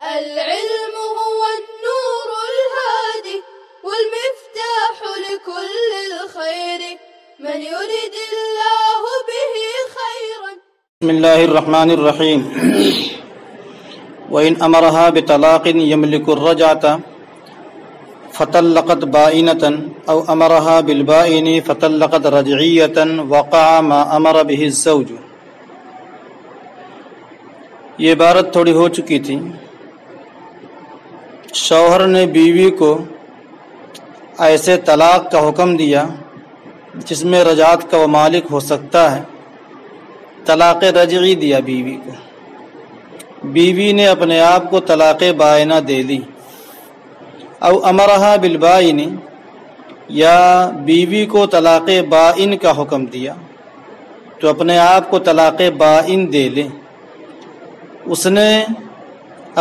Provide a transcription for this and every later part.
العلم هو النور الهادي والمفتاح لكل الخير من يريد الله به خيرا. بسم الله الرحمن الرحيم. وإن أمرها بطلاق يملك الرجعة فطلقت بائنة أو أمرها بالبائن فطلقت رجعية وقع ما أمر به الزوج. یہ عبارت تھوڑی ہو چکی تھی. شوہر نے بیوی کو ایسے طلاق کا حکم دیا جس میں رجعت کا وہ مالک ہو سکتا ہے. طلاق رجعی دیا بیوی کو. بیوی نے اپنے آپ کو طلاق بائنہ دے لی. او امرہا بالبائن، یا بیوی کو طلاق بائن کا حکم دیا تو اپنے آپ کو طلاق بائن دے لے. اس نے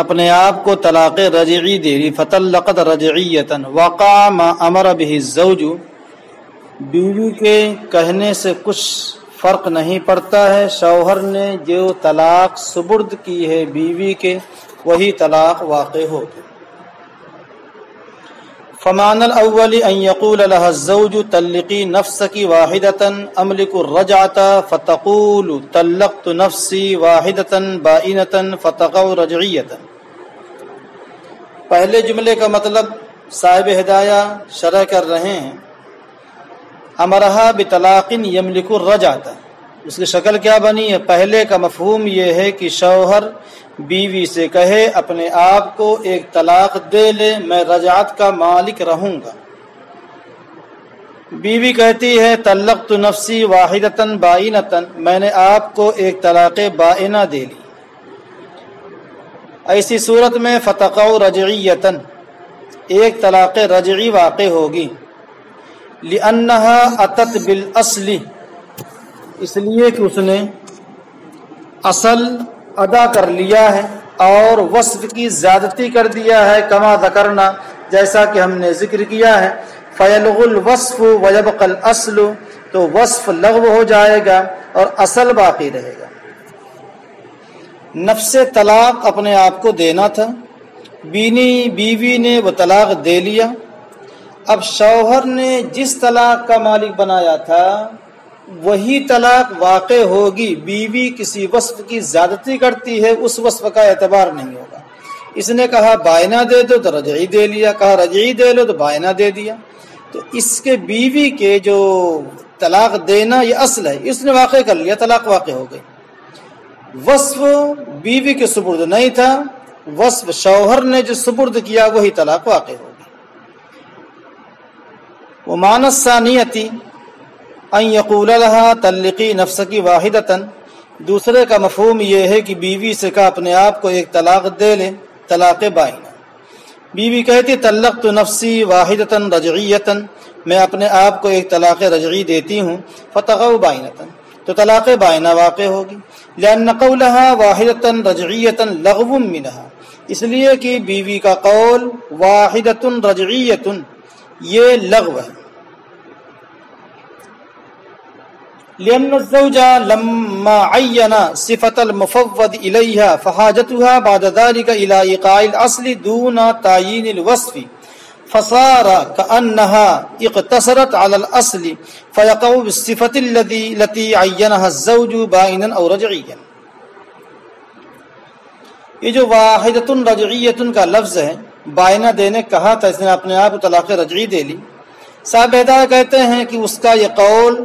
اپنے آپ کو طلاق رجعی دے لی. فطلقت رجعیۃ وقع ما امر به الزوج. بیوی کے کہنے سے کچھ فرق نہیں پڑتا ہے. شوہر نے جو طلاق سپرد کی ہے بیوی کے وہی طلاق واقع ہوگی. فمعنى الأول أن يقول لها الزوج طلقي نفسك واحدة أملك الرجعة فتقول طلقت نفسي واحدة بائنة فتقع رجعية. پہلے جملے کا مطلب صاحب ہدایہ شرح کر رہے ہیں. امرہا بطلاق یملک الرجعة، اس کی شکل کیا بنی ہے؟ پہلے کا مفہوم یہ ہے کہ شوہر بیوی سے کہے اپنے آپ کو ایک طلاق دے لے، میں رجعت کا مالک رہوں گا. بیوی کہتی ہے طلقت نفسی واحدۃ بائنۃ، میں نے آپ کو ایک طلاق بائنہ دے لی. ایسی صورت میں فتقع رجعیۃ، ایک طلاق رجعی واقع ہوگی. لأنها اتت بالاصل، اس لیے کہ اس نے اصل ادا کر لیا ہے اور وصف کی زیادتی کر دیا ہے. کما ذکرنا، جیسا کہ ہم نے ذکر کیا ہے. فیلغ الوصف ویبقى الاصل، تو وصف لغو ہو جائے گا اور اصل باقی رہے گا. نفس طلاق اپنے آپ کو دینا تھا، بیوی نے وہ طلاق دے لیا. اب شوہر نے جس طلاق کا مالک بنایا تھا وہی طلاق واقع ہوگی. بیوی کسی وصف کی زیادتی کرتی ہے، اس وصف کا اعتبار نہیں ہوگا. اس نے کہا بائنہ دے دو تو رجعی دے لیا، کہا رجعی دے لو تو بائنہ دے دیا. تو اس کے بیوی کے جو طلاق دینا یہ اصل ہے، اس نے واقع کر لیا، طلاق واقع ہو گئی. وصف بیوی کے سپرد نہیں تھا، وصف شوہر نے جو سپرد کیا وہی طلاق واقع ہو گئی. ومعنى الثانیۃ ان یقول لها طلقی نفسک واحدۃ، دوسرے کا مفہوم یہ ہے کہ بیوی سے کہا اپنے آپ کو ایک طلاق دے لے، طلاق بائنہ. بیوی کہتی طلقت نفسی واحدۃ رجعیۃ، میں اپنے آپ کو ایک طلاق رجعی دیتی ہوں. فتقع بائنۃ، تو طلاق بائنہ واقع ہوگی. لأن قولها واحدۃ رجعیۃ لغو منها، اس لیے کہ بیوی کا قول واحدۃ رجعیۃ یہ لغو ہے. لأن الزوج لما عين صفة المفوض إليها فحاجتها بعد ذلك إلى إيقاع الأصل دون تعيين الوصف، فصار كأنها اقتصرت على الأصل فيقع بالصفة التي عينها الزوج بائنا أو رجعيا. یہ جو واحدۃ رجعیۃ کا لفظ ہے، بائنہ دینے کہا تھا، اس نے اپنے آپ کو طلاق رجعی دے لی. صاحب ہدایہ کہتے ہیں کہ اس کا یہ قول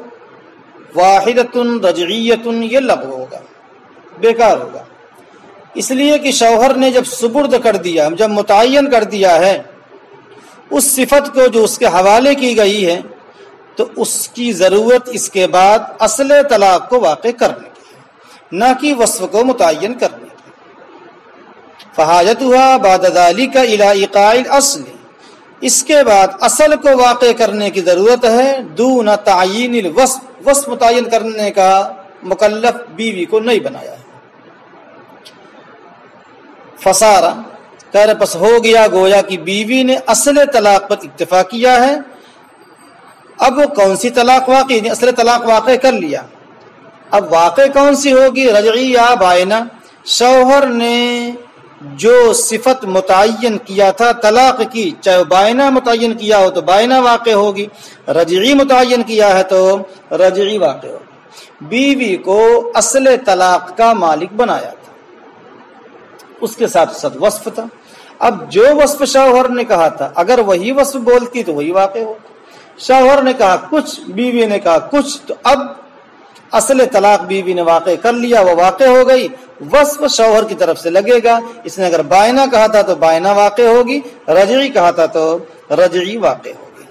واحدۃ رجعیۃ یہ لغو ہوگا، بیکار ہوگا. اس لیے کہ شوہر نے جب سپرد کر دیا، جب متعین کر دیا ہے اس صفت کو جو اس کے حوالے کی گئی ہے، تو اس کی ضرورت اس کے بعد اصل طلاق کو واقع کرنے کی ہے، نہ کہ وصف کو متعین کرنے کی. فحاجتها بعد ذلك الى ایقاع الاصل، اس کے بعد اصل کو واقع کرنے کی ضرورت ہے. دون تعیین الوصف، وصف متعین کرنے کا مکلف بیوی کو نہیں بنایا ہے. فسارا کہہ رہے پس ہو گیا گویا کہ بیوی نے اصل طلاق پر اکتفا کیا ہے. اب کون سی طلاق واقع؟ اصل طلاق واقع کر لیا. اب واقع کون سی ہوگی؟ رجعی یا بائنہ؟ شوہر نے جو صفت متعین کیا تھا طلاق کی، چاہے بائنا متعین کیا ہو تو بائنا واقع ہوگی، رجعی متعین کیا ہے تو رجعی واقع ہوگی۔ بیوی کو اصل طلاق کا مالک بنایا تھا، اس کے ساتھ ساتھ وصف تھا۔ اب جو وصف شوہر نے کہا تھا اگر وہی وصف بولتی تو وہی واقع ہوتا۔ شوہر نے کہا کچھ، بیوی نے کہا کچھ، تو اب اصل طلاق بیوی نے واقع کر لیا، وہ واقع ہو گئی، وصف شوہر کی طرف سے لگے گا۔ اس نے اگر بائنا کہا تھا تو بائنا واقع ہوگی، رجعی کہا تھا تو رجعی واقع ہوگی۔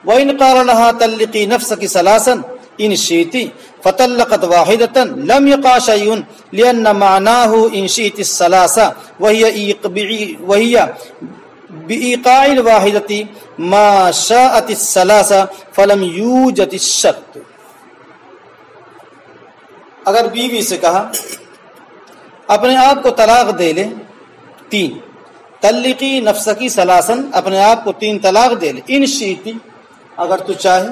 وَإِنْ قَالَ لَهَا طَلِّقِي نَفْسَكِ ثَلَاثًا إِنْ شِئْتِ فَطَلَّقَتْ وَاحِدَةً لَمْ يَقَعْ شَيْءٌ لِأَنَّ مَعْنَاهُ إِنْ شِئْتِ الثَّلَاثَ وَهِيَ بِإِيقَاعِ الْوَاحِدَةِ مَا شَاءَتِ الثَّلَاثَ فَلَمْ يُوجَدِ الشَّرْطُ۔ اگر بیوی سے کہا اپنے آپ کو طلاق دے لے تین، طلقی نفسکی ثلاثاً، اپنے آپ کو تین طلاق دے لے، ان شئتی، اگر تو چاہے۔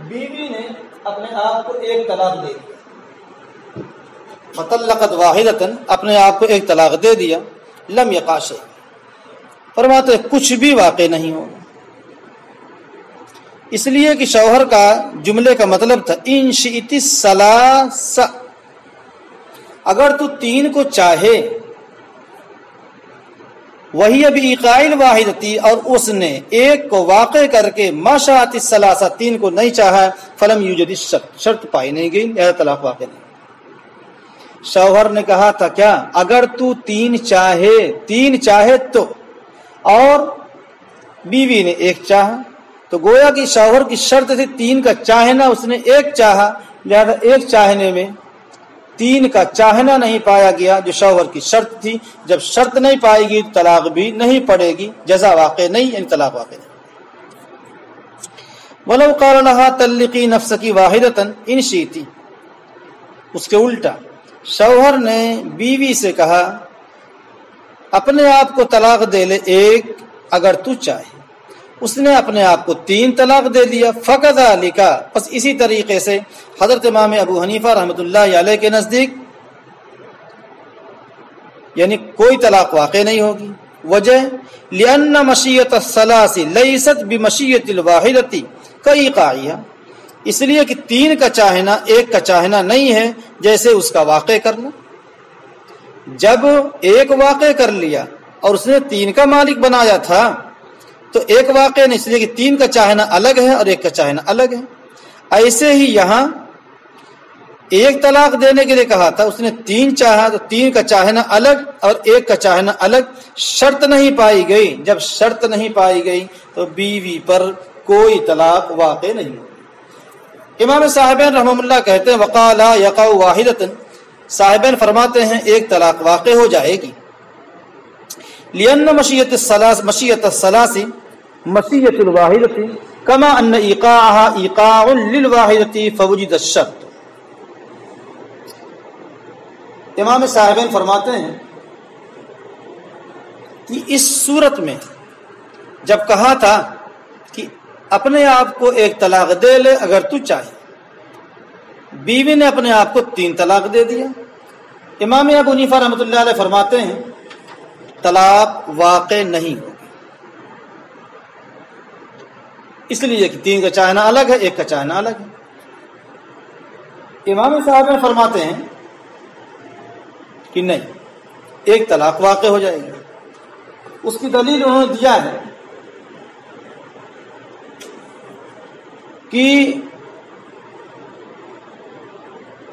بیوی نے اپنے آپ کو ایک طلاق دے دیا، فطلقت واحدتاً، اپنے آپ کو ایک طلاق دے دیا، لم یقع شیء، فرماتے کچھ بھی واقع نہیں ہوگا، اس لیے کہ شوہر کا جملے کا مطلب تھا ان شئت الثلاث، اگر تو تین کو چاہے، وہی ابھی ایقاع الواحدتی، اور اس نے ایک کو واقع کر کے ما شاءت الثلاث، تین کو نہیں چاہا، فلم یوجد الشرط، شرط پائی نہیں گئی، لہذا طلاق واقع نہیں۔ شوہر نے کہا تھا کیا اگر تو تین چاہے تو، اور بیوی نے ایک چاہا، تو گویا کہ شوہر کی شرط تھی تین کا چاہنا، اس نے ایک چاہا، لہذا ایک چاہنے میں تین کا چاہنا نہیں پایا گیا جو شوہر کی شرط تھی۔ جب شرط نہیں پائے گی تو طلاق بھی نہیں پڑے گی، جزا واقع نہیں، یعنی طلاق واقع نہیں۔ وَلَوْ قَالَ لَهَا طَلِّقِي نَفْسَكِ وَاحِدَةً إِنْ شِئْتِ، اس کے الٹا شوہر نے بیوی سے کہا اپنے آپ کو طلاق دے لے ایک اگر تو چاہے، اس نے اپنے آپ کو تین طلاق دے دیا، فَكَذَلِكَ، پس اسی طریقے سے حضرت امام ابو حنیفہ رحمۃ اللہ علیہ کے نزدیک یعنی کوئی طلاق واقع نہیں ہوگی۔ وجہ لِأَنَّ مَشِيَّةَ الثَّلَاثِ لَيْسَتْ بِمَشِيَّةِ الْوَاحِدَةِ كَإِيقَاعِهَا، اس لیے کہ تین کا چاہنا ایک کا چاہنا نہیں ہے جیسے اس کا واقع کرنا۔ جب ایک واقع کر لیا اور اس نے تین کا مالک بنایا تھا تو ایک واقع نہیں، اس لیے کہ تین کا چاہنا الگ ہے اور ایک کا چاہنا الگ ہے۔ ایسے ہی یہاں ایک طلاق دینے کے لیے کہا تھا، اس نے تین چاہا تو تین کا چاہنا الگ اور ایک کا چاہنا الگ، شرط نہیں پائی گئی۔ جب شرط نہیں پائی گئی تو بیوی پر کوئی طلاق واقع نہیں ہوگی۔ امام صاحبین رحمہ اللہ کہتے ہیں وقالا یقع واحدۃ، صاحبین فرماتے ہیں ایک طلاق واقع ہو جائے گی، لأن مشیت الثلاث مشیت الواحدۃ کما ان ایقاعها ایقاع للواحدۃ فوجد الشرط۔ امام صاحبین فرماتے ہیں کہ اس صورت میں جب کہا تھا کہ اپنے آپ کو ایک طلاق دے لے اگر تو چاہے، بیوی نے اپنے آپ کو تین طلاق دے دیا، امام ابو حنیفہ رحمۃ اللہ علیہ فرماتے ہیں طلاق واقع نہیں ہوگی، اس لیے کہ تین کا چاہنا الگ ہے ایک کا چاہنا الگ ہے۔ امام صاحب فرماتے ہیں کہ نہیں، ایک طلاق واقع ہو جائے گی۔ اس کی دلیل انہوں نے دیا ہے کہ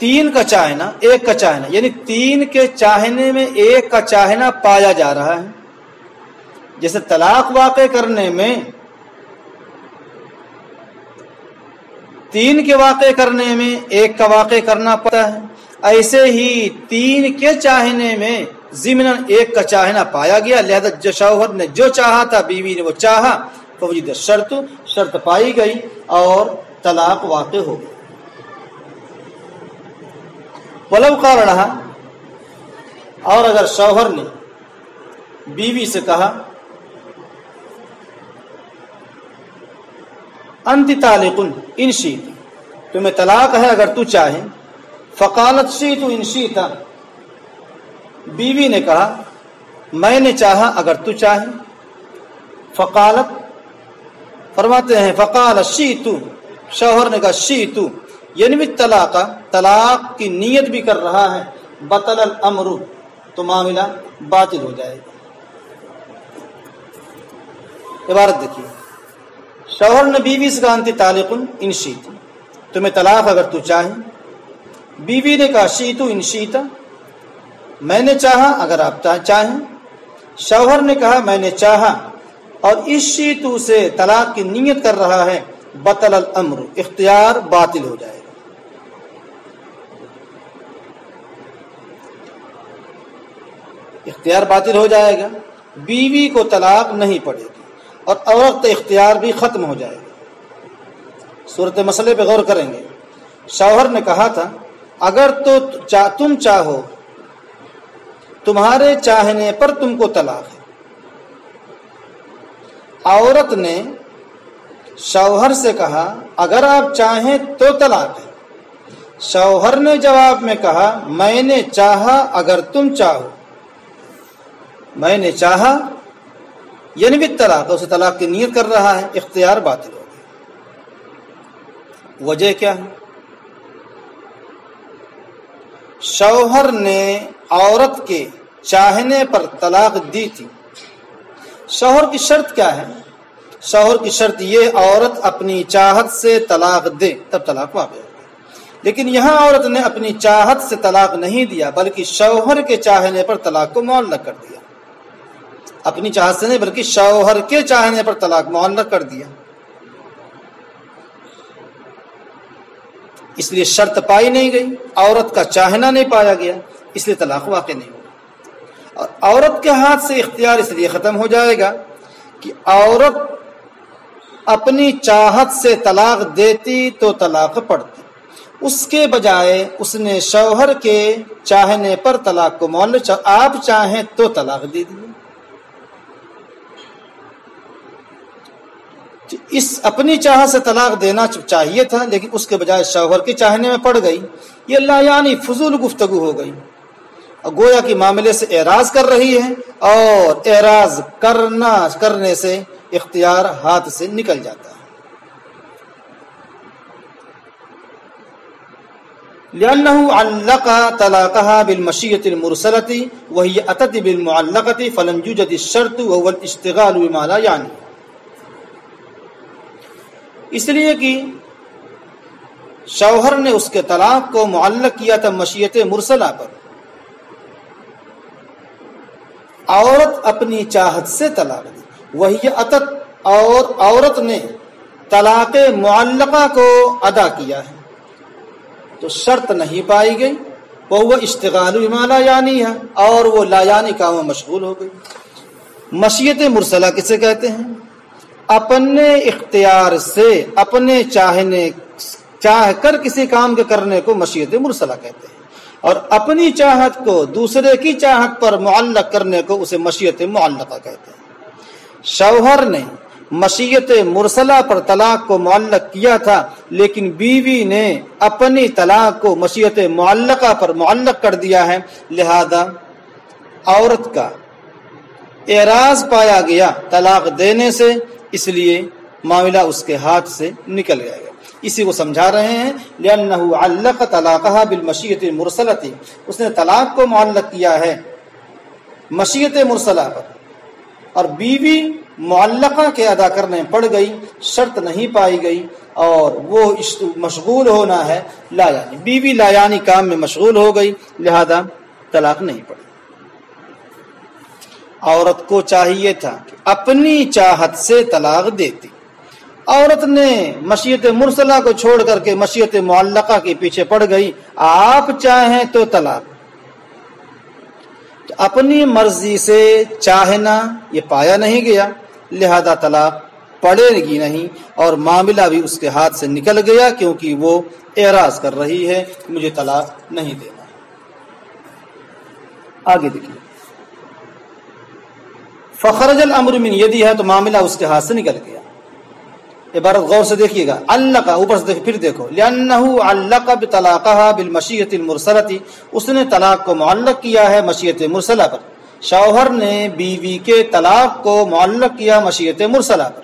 تین کا چاہنا ایک کا چاہنا، یعنی تین کے چاہنے میں ایک کا چاہنا پایا جا رہا ہے۔ جیسے طلاق واقع کرنے میں تین کے واقع کرنے میں ایک کا واقع کرنا پڑتا ہے، ایسے ہی تین کے چاہنے میں ضمناً ایک کا چاہنا پایا گیا، لہذا جو شوہر نے جو چاہا تھا بیوی نے وہ چاہا، فوجد شرط، شرط پائی گئی اور طلاق واقع ہو گئی۔ ولو قال رہا، اور اگر شوہر نے بیوی سے کہا انت طالق ان شئت، تمہیں طلاق ہے اگر تو چاہے، فقالت شئت ان شئت، بیوی نے کہا میں نے چاہا اگر تو چاہے، فقالت فرماتے ہیں فقال شئت، شوہر نے کہا شئت یعنی طلاق، طلاق کی نیت بھی کر رہا ہے، بطل الامر تو معاملہ باطل ہو جائے گا۔ عبارت دیکھیے، شوہر نے بیوی سے کہا انت طالق ان شئت، تمہیں طلاق اگر تو چاہے، بیوی نے کہا شئت ان شئت، میں نے چاہا اگر آپ چاہیں، شوہر نے کہا میں نے چاہا، اور اس شئت سے طلاق کی نیت کر رہا ہے، بطل الامر اختیار باطل ہو جائے گا۔ اختیار باطل ہو جائے گا، بیوی کو طلاق نہیں پڑے گی اور عورت اختیار بھی ختم ہو جائے گا۔ صورت مسئلے پہ غور کریں گے۔ شوہر نے کہا تھا اگر تو تم چاہو، تمہارے چاہنے پر تم کو طلاق ہے۔ عورت نے شوہر سے کہا اگر آپ چاہیں تو طلاق ہے۔ شوہر نے جواب میں کہا میں نے چاہا اگر تم چاہو، میں نے چاہا یعنی بھی طلاق، اسے طلاق کی نیت کر رہا ہے، اختیار باطل ہو گیا۔ وجہ کیا ہے؟ شوہر نے عورت کے چاہنے پر طلاق دی تھی۔ شوہر کی شرط کیا ہے؟ شوہر کی شرط یہ عورت اپنی چاہت سے طلاق دے تب طلاق واقع ہوگی، لیکن یہاں عورت نے اپنی چاہت سے طلاق نہیں دیا بلکہ شوہر کے چاہنے پر طلاق کو معلق کر دیا۔ اپنی چاہت سے نہیں بلکہ شوہر کے چاہنے پر طلاق معلق کر دیا، اس لیے شرط پائی نہیں گئی، عورت کا چاہنا نہیں پایا گیا، اس لیے طلاق واقع نہیں ہوگا۔ اور عورت کے ہاتھ سے اختیار اس لیے ختم ہو جائے گا کہ عورت اپنی چاہت سے طلاق دیتی تو طلاق پڑتی، اس کے بجائے اس نے شوہر کے چاہنے پر طلاق کو معلق، آپ چاہیں تو طلاق دے دیے۔ اس اپنی چاہت سے طلاق دینا چاہیے تھا لیکن اس کے بجائے شوہر کے چاہنے میں پڑ گئی، یہ لا یعنی فضول گفتگو ہو گئی، اور گویا کہ معاملے سے اعراض کر رہی ہے، اور اعراض کرنے سے اختیار ہاتھ سے نکل جاتا ہے۔ لأنه علق طلاقها بالمشيئة المرسلة وهي أتت بالمعلقة فلم يوجد الشرط وهو الاشتغال بما لا يعني، اس لیے کہ شوہر نے اس کے طلاق کو معلق کیا تھا مشیت مرسلہ پر، عورت اپنی چاہت سے طلاق دی، وہی اتت، اور عورت نے طلاق معلقہ کو ادا کیا ہے تو شرط نہیں پائی گئی، وہ اشتغال بما لا یعنی ہے، اور وہ لا یعنی کام میں مشغول ہو گئی۔ مشیت مرسلہ کسے کہتے ہیں؟ اپنے اختیار سے اپنے چاہ کر کسی کام کے کرنے کو مشیت مرسلہ کہتے ہیں، اور اپنی چاہت کو دوسرے کی چاہت پر معلق کرنے کو اسے مشیت معلقہ کہتے ہیں۔ شوہر نے مشیت مرسلہ پر طلاق کو معلق کیا تھا لیکن بیوی نے اپنی طلاق کو مشیت معلقہ پر معلق کر دیا ہے، لہذا عورت کا اعراض پایا گیا طلاق دینے سے، اس لیے معاملہ اس کے ہاتھ سے نکل گیا۔ اسی کو سمجھا رہے ہیں لأنه علق طلاقها بالمشیت المرسلۃ، اس نے طلاق کو معلق کیا ہے مشیت مرسلہ پر، اور بیوی معلقہ کے ادا کرنے پڑ گئی، شرط نہیں پائی گئی، اور وہ مشغول ہونا ہے لا یعنی، بیوی لا یعنی کام میں مشغول ہو گئی، لہذا طلاق نہیں پڑی۔ عورت کو چاہیے تھا کہ اپنی چاہت سے طلاق دیتی، عورت نے مشیت مرسلہ کو چھوڑ کر کے مشیت معلقہ کے پیچھے پڑ گئی، آپ چاہیں تو طلاق، تو اپنی مرضی سے چاہنا یہ پایا نہیں گیا، لہذا طلاق پڑے گی نہیں، اور معاملہ بھی اس کے ہاتھ سے نکل گیا کیونکہ وہ اعراض کر رہی ہے مجھے طلاق نہیں دینا۔ آگے دیکھیے، فخرج الامر من یدیھا، تو معاملہ اس کے ہاتھ سے نکل گیا۔ عبارت غور سے دیکھیے گا، علق اوپر سے پھر دیکھو، لأنه علق بطلاقها بالمشیۃ المرسلۃ، اس نے طلاق کو معلق کیا ہے مشیت مرسلہ پر، شوہر نے بیوی کے طلاق کو معلق کیا مشیت مرسلہ پر،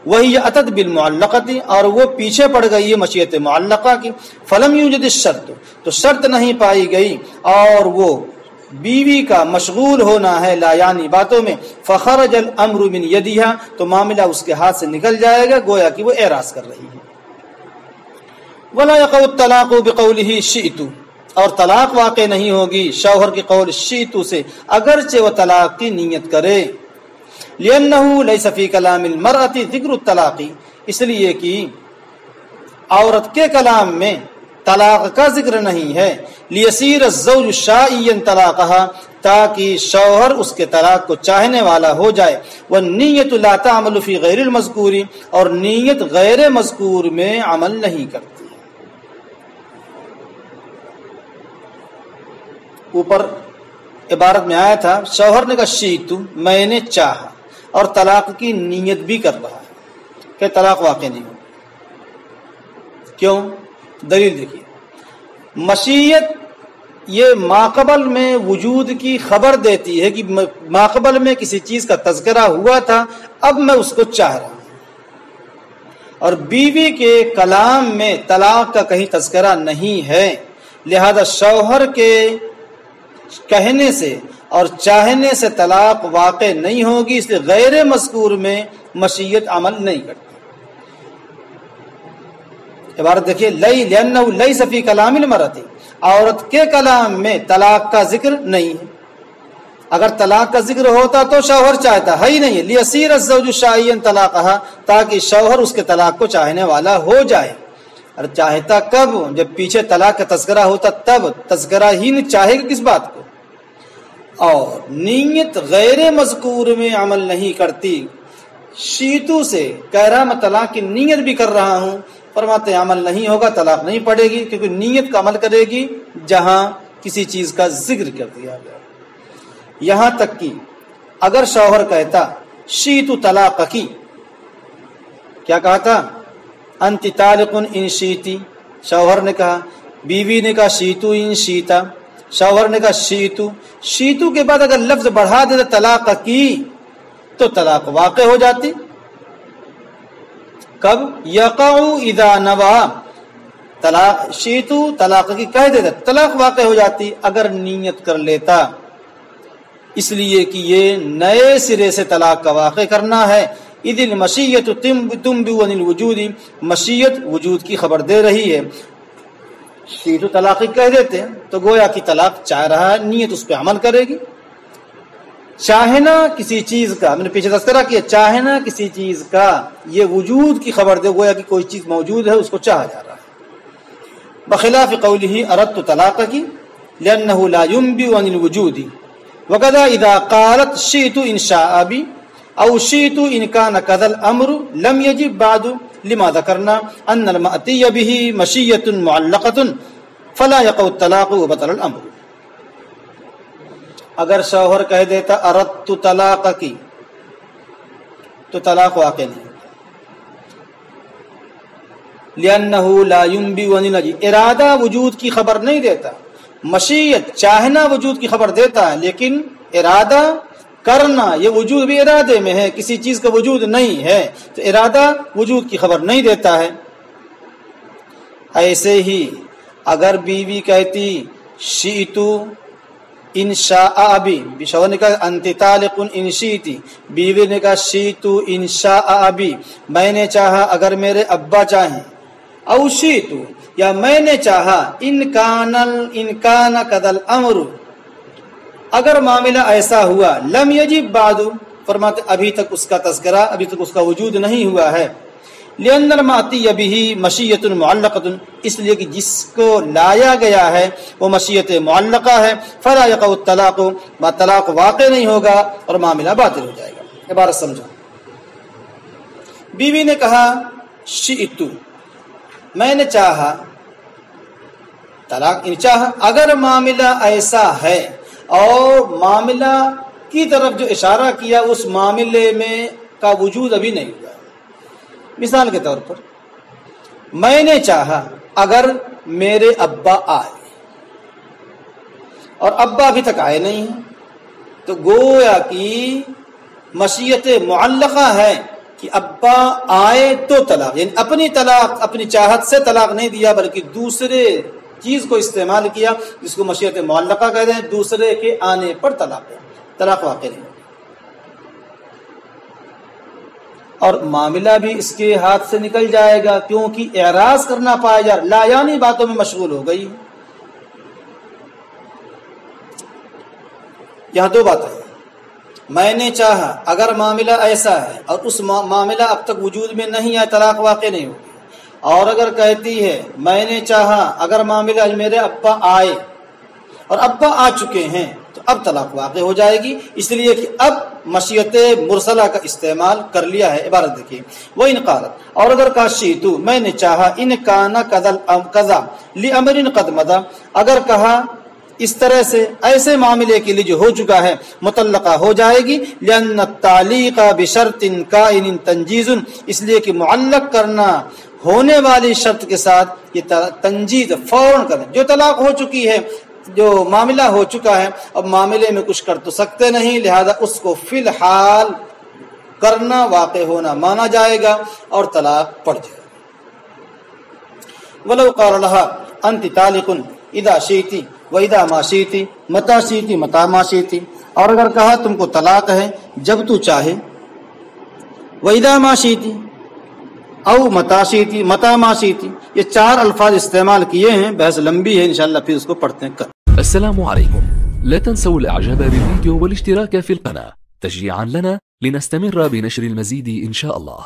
وہی اتت بالمعلقۃ، اور وہ پیچھے پڑ گئی ہے مشیت معلقہ کی، فلم یوجد الشرط، تو شرط نہیں پائی گئی، اور وہ بیوی کا مشغول ہونا ہے لا یعنی باتوں میں، فخرج الامر من یدیہا، تو معاملہ اس کے ہاتھ سے نکل جائے گا، گویا کہ وہ اعراض کر رہی ہے۔ ولا یقع الطلاق بقولہ شئت، اور طلاق واقع نہیں ہوگی شوہر کے قول شئت سے، اگرچہ وہ طلاق کی نیت کرے، لأنه ليس في كلام المرأة ذکر الطلاق، اس لیے کہ عورت کے کلام میں طلاق کا ذکر نہیں ہے، لیسیر الزوج شائعا طلاقها، تاکہ شوہر اس کے طلاق کو چاہنے والا ہو جائے، والنیت لا تعمل فی غیر المذکور، اور نیت غیر مذکور میں عمل نہیں کرتی۔ اوپر عبارت میں آیا تھا شوہر نے کہا شئت، میں نے چاہا، اور طلاق کی نیت بھی کر رہا ہے کہ طلاق واقع نہیں ہو۔ کیوں؟ دلیل دیکھیے، مشیت یہ ماقبل میں وجود کی خبر دیتی ہے کہ ماقبل میں کسی چیز کا تذکرہ ہوا تھا، اب میں اس کو چاہ رہا ہوں، اور بیوی کے کلام میں طلاق کا کہیں تذکرہ نہیں ہے، لہذا شوہر کے کہنے سے اور چاہنے سے طلاق واقع نہیں ہوگی، اس لیے غیر مذکور میں مشیت عمل نہیں کرتی۔ عبارت دیکھیے، لأنه ليس في كلام المرأة، عورت کے کلام میں طلاق کا ذکر نہیں ہے، اگر طلاق کا ذکر ہوتا تو شوہر چاہتا ہے ہی نہیں، لیسیر الزوج شائعا طلاقها، تاکہ شوہر اس کے طلاق کو چاہنے والا ہو جائے، اور چاہتا کب؟ جب پیچھے طلاق کا تذکرہ ہوتا، تب تذکرہ ہی نہیں، چاہے گا کس بات کو؟ اور نیت غیر مذکور میں عمل نہیں کرتی۔ شیتو سے کہہ رہا میں طلاق کی نیت بھی کر رہا ہوں، فرماتے ہیں عمل نہیں ہوگا، طلاق نہیں پڑے گی، کیونکہ نیت کا عمل کرے گی جہاں کسی چیز کا ذکر کر دیا گیا۔ یہاں تک کہ اگر شوہر کہتا شیتو طلاق کی، کیا کہا تھا؟ انت طالق ان شیتی، شوہر نے کہا، بیوی نے کہا شیتو ان شیتا، شوہر نے کہا شیتو، شیتو کے بعد اگر لفظ بڑھا دیتا طلاق کی تو طلاق واقع ہو جاتی۔ کب؟ یقع اذا نوا، طلاق شیتو طلاق کی کہہ دیتا، طلاق واقع ہو جاتی اگر نیت کر لیتا، اس لیے کہ یہ نئے سرے سے طلاق کا واقع کرنا ہے۔ اذ المشیۃ تنبئ عن الوجود، مشیت وجود کی خبر دے رہی ہے، شیتو طلاق کہہ دیتے ہیں تو گویا کہ طلاق چاہ رہا ہے، نیت اس پہ عمل کرے گی۔ چاہنا کسی چیز کا، میں نے پیچھے تذکرہ کیا، چاہنا کسی چیز کا یہ وجود کی خبر دے، گویا کہ کوئی چیز موجود ہے اس کو چاہا جا رہا ہے، بخلاف قولہ اردت طلاق کی لأنه لا ينبئ عن الوجود، وكذا اذا قالت شئت ان شاء بي او شئت ان كان كذا الامر لم يجب بعد لما ذكرنا ان المأتي به مشية معلقة فلا يقع الطلاق وبطل الامر۔ اگر شوہر کہہ دیتا اردت طلاق کی تو طلاق واقع نہیں، لأنه لا ينبئ عن الوجود، ارادہ وجود کی خبر نہیں دیتا، مشیت چاہنا وجود کی خبر دیتا ہے، لیکن ارادہ کرنا یہ وجود بھی ارادے میں ہے، کسی چیز کا وجود نہیں ہے تو ارادہ وجود کی خبر نہیں دیتا ہے۔ ایسے ہی اگر بیوی کہتی شئتو ان شاء ابی، شوہر نے کہا انت طالق ان شئتی، بیوی نے کہا شئتو ان شاء ابی، میں نے چاہا اگر میرے ابا چاہیں، او شئتو یا میں نے چاہا ان کان قد الامر، اگر معاملہ ایسا ہوا، لم یجب بعد، فرماتے ابھی تک اس کا تذکرہ، ابھی تک اس کا وجود نہیں ہوا ہے، لأن المأتی به مشیۃ معلقۃ، اس لیے کہ جس کو لایا گیا ہے وہ مشیت معلقہ ہے، فلا یقع الطلاق، طلاق واقع نہیں ہوگا اور معاملہ باطل ہو جائے گا۔ عبارت سمجھو، بیوی نے کہا شئت، میں نے چاہا، طلاق چاہا، اگر معاملہ ایسا ہے اور معاملہ کی طرف جو اشارہ کیا اس معاملے میں کا وجود ابھی نہیں ہوا، مثال کے طور پر میں نے چاہا اگر میرے ابا آئے اور ابا ابھی تک آئے نہیں ہیں تو گویا کہ مشیت معلقہ ہے کہ ابا آئے تو طلاق، یعنی اپنی طلاق اپنی چاہت سے طلاق نہیں دیا بلکہ دوسرے چیز کو استعمال کیا جس کو مشیت معلقہ کہتے ہیں، دوسرے کے آنے پر طلاق واقع نہیں. اور معاملہ بھی اس کے ہاتھ سے نکل جائے گا کیونکہ اعراض کرنا پایا جا رہا، لا یعنی باتوں میں مشغول ہو گئی. یہاں دو باتیں، میں نے چاہا اگر معاملہ ایسا ہے اور اس معاملہ اب تک وجود میں نہیں آیا طلاق واقع نہیں ہوگی، اور اگر کہتی ہے میں نے چاہا اگر معاملہ میرے ابا آئے اور ابا آ چکے ہیں تو اب طلاق واقع ہو جائے گی، اس لیے کہ اب مشیت مرسلہ کا استعمال کر لیا ہے. عبارت دیکھیے، وہ ان قالت، اور اگر کہا شیتو میں نے چاہا، ان کانا قضا لامر قد مضى، اگر کہا اس طرح سے ایسے معاملے کے لیے جو ہو چکا ہے مطلقہ ہو جائے گی، لأن التعلیق بشرط کائن تنجیز، اس لیے کہ معلق کرنا ہونے والی شرط کے ساتھ یہ تنجیز فوراً کرنا، جو طلاق ہو چکی ہے جو معاملہ ہو چکا ہے اب معاملے میں کچھ کر تو سکتے نہیں، لہذا اس کو فی الحال کرنا واقع ہونا مانا جائے گا اور طلاق پڑ جائے گا. ولو قال لها انت طالق اذا شئت واذا ما شئت متى شئت متى ما شئت، اور اگر کہا تم کو طلاق ہے جب تو چاہے، واذا ما شئت او متى شئت متى ما شئت، یہ چار الفاظ استعمال کیے ہیں، بحث لمبی ہے انشاءاللہ پھر اس کو پڑھتے ہیں. السلام عليكم، لا تنسوا الاعجاب بالفيديو والاشتراك في القناة تشجيعا لنا لنستمر بنشر المزيد ان شاء الله.